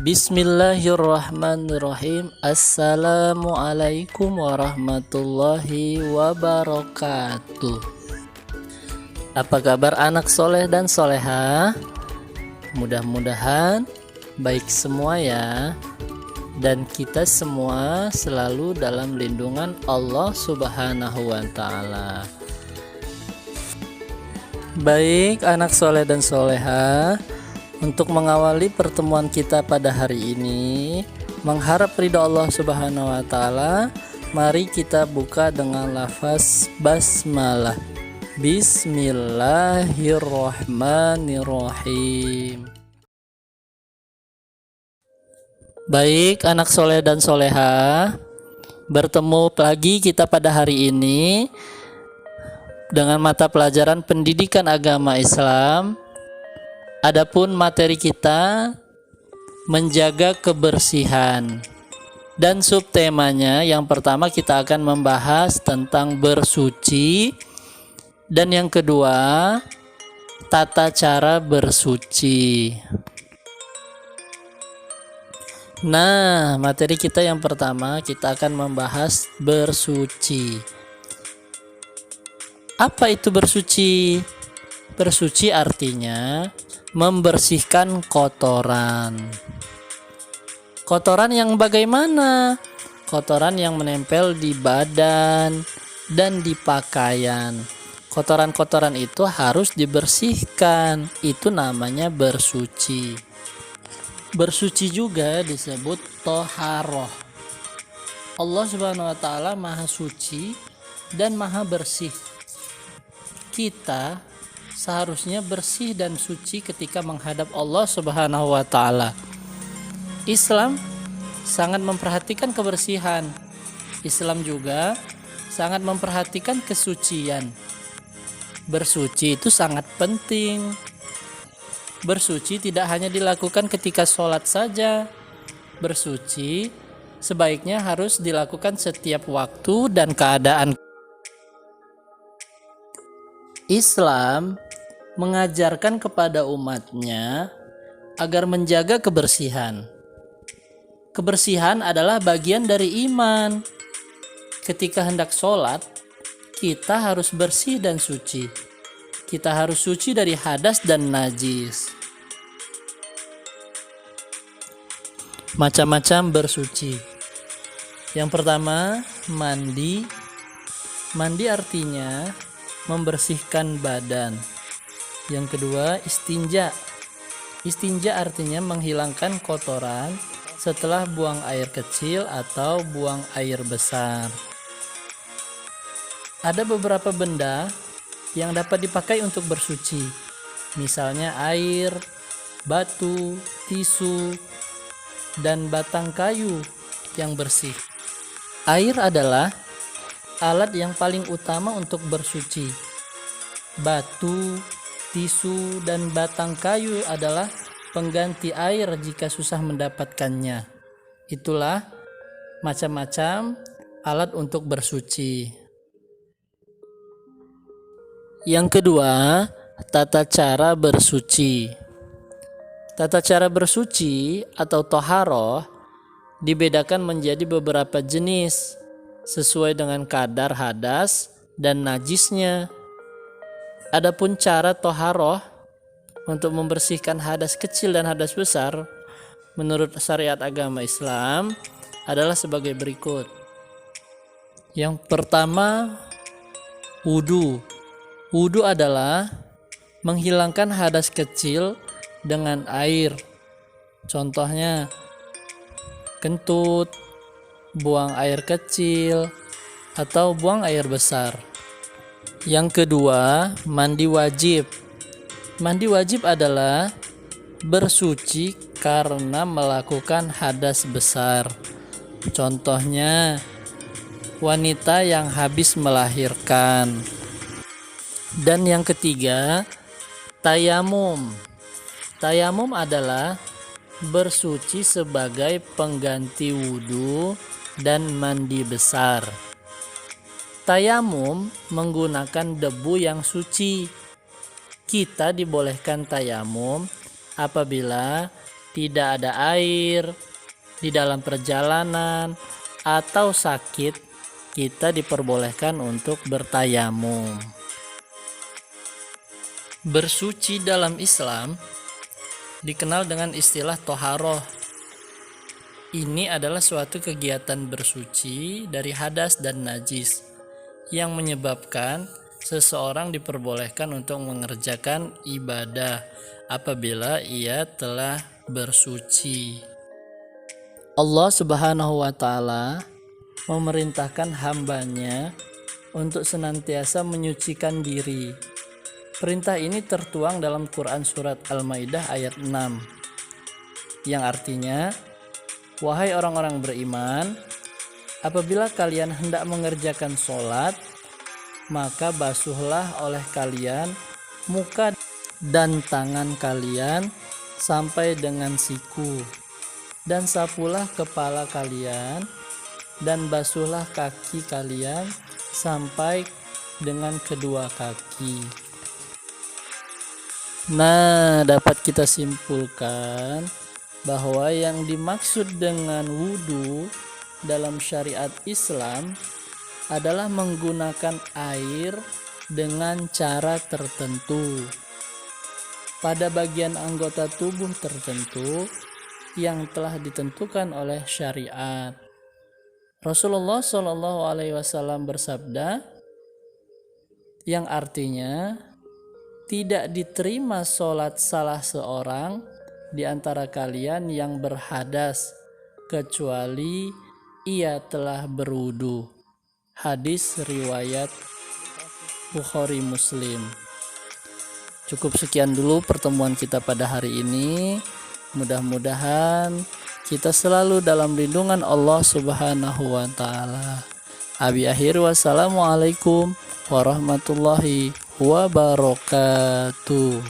Bismillahirrahmanirrahim. Assalamualaikum warahmatullahi wabarakatuh. Apa kabar anak soleh dan soleha? Mudah-mudahan baik semua ya. Dan kita semua selalu dalam lindungan Allah Subhanahu wa Ta'ala. Baik anak soleh dan soleha, untuk mengawali pertemuan kita pada hari ini, mengharap ridha Allah Subhanahu wa Ta'ala, mari kita buka dengan lafaz basmalah. Bismillahirrahmanirrahim. Baik anak soleh dan soleha, bertemu lagi kita pada hari ini dengan mata pelajaran pendidikan agama Islam. Adapun materi kita menjaga kebersihan, dan subtemanya yang pertama kita akan membahas tentang bersuci, dan yang kedua tata cara bersuci. Nah, materi kita yang pertama kita akan membahas bersuci. Apa itu bersuci? Bersuci artinya membersihkan kotoran. Kotoran yang bagaimana? Kotoran yang menempel di badan dan di pakaian. Kotoran-kotoran itu harus dibersihkan. Itu namanya bersuci. Bersuci juga disebut toharoh. Allah Subhanahu wa Ta'ala Maha Suci dan Maha Bersih. Kita seharusnya bersih dan suci ketika menghadap Allah Subhanahu wa Ta'ala. Islam sangat memperhatikan kebersihan. Islam juga sangat memperhatikan kesucian. Bersuci itu sangat penting. Bersuci tidak hanya dilakukan ketika sholat saja. Bersuci sebaiknya harus dilakukan setiap waktu dan keadaan. Islam mengajarkan kepada umatnya agar menjaga kebersihan. Kebersihan adalah bagian dari iman. Ketika hendak sholat, kita harus bersih dan suci. Kita harus suci dari hadas dan najis. Macam-macam bersuci. Yang pertama, mandi. Mandi artinya membersihkan badan. Yang kedua, istinja. Istinja artinya menghilangkan kotoran setelah buang air kecil atau buang air besar. Ada beberapa benda yang dapat dipakai untuk bersuci. Misalnya air, batu, tisu, dan batang kayu yang bersih. Air adalah alat yang paling utama untuk bersuci. Batu, tisu, dan batang kayu adalah pengganti air jika susah mendapatkannya. Itulah macam-macam alat untuk bersuci. Yang kedua, tata cara bersuci. Tata cara bersuci atau toharoh dibedakan menjadi beberapa jenis sesuai dengan kadar hadas dan najisnya. Adapun cara toharoh untuk membersihkan hadas kecil dan hadas besar menurut syariat agama Islam adalah sebagai berikut. Yang pertama, wudu. Wudu adalah menghilangkan hadas kecil dengan air. Contohnya kentut, buang air kecil, atau buang air besar. Yang kedua, mandi wajib. Mandi wajib adalah bersuci karena melakukan hadas besar. Contohnya, wanita yang habis melahirkan. Dan yang ketiga, tayamum. Tayamum adalah bersuci sebagai pengganti wudhu dan mandi besar. Tayamum menggunakan debu yang suci. Kita dibolehkan tayamum apabila tidak ada air di dalam perjalanan atau sakit, kita diperbolehkan untuk bertayamum. Bersuci dalam Islam dikenal dengan istilah toharoh. Ini adalah suatu kegiatan bersuci dari hadas dan najis yang menyebabkan seseorang diperbolehkan untuk mengerjakan ibadah apabila ia telah bersuci. Allah Subhanahu wa Ta'ala memerintahkan hambanya untuk senantiasa menyucikan diri. Perintah ini tertuang dalam Quran Surat Al-Maidah ayat 6 yang artinya, wahai orang-orang beriman, apabila kalian hendak mengerjakan sholat, maka basuhlah oleh kalian muka dan tangan kalian sampai dengan siku, dan sapulah kepala kalian, dan basuhlah kaki kalian sampai dengan kedua kaki. Nah, dapat kita simpulkan bahwa yang dimaksud dengan wudhu dalam syariat Islam adalah menggunakan air dengan cara tertentu pada bagian anggota tubuh tertentu yang telah ditentukan oleh syariat. Rasulullah SAW bersabda yang artinya, tidak diterima sholat salah seorang di antara kalian yang berhadas kecuali ia telah berwudu. Hadis riwayat Bukhari Muslim. Cukup sekian dulu pertemuan kita pada hari ini. Mudah-mudahan kita selalu dalam lindungan Allah Subhanahu wa Ta'ala. Abi akhir, wassalamualaikum warahmatullahi wabarakatuh.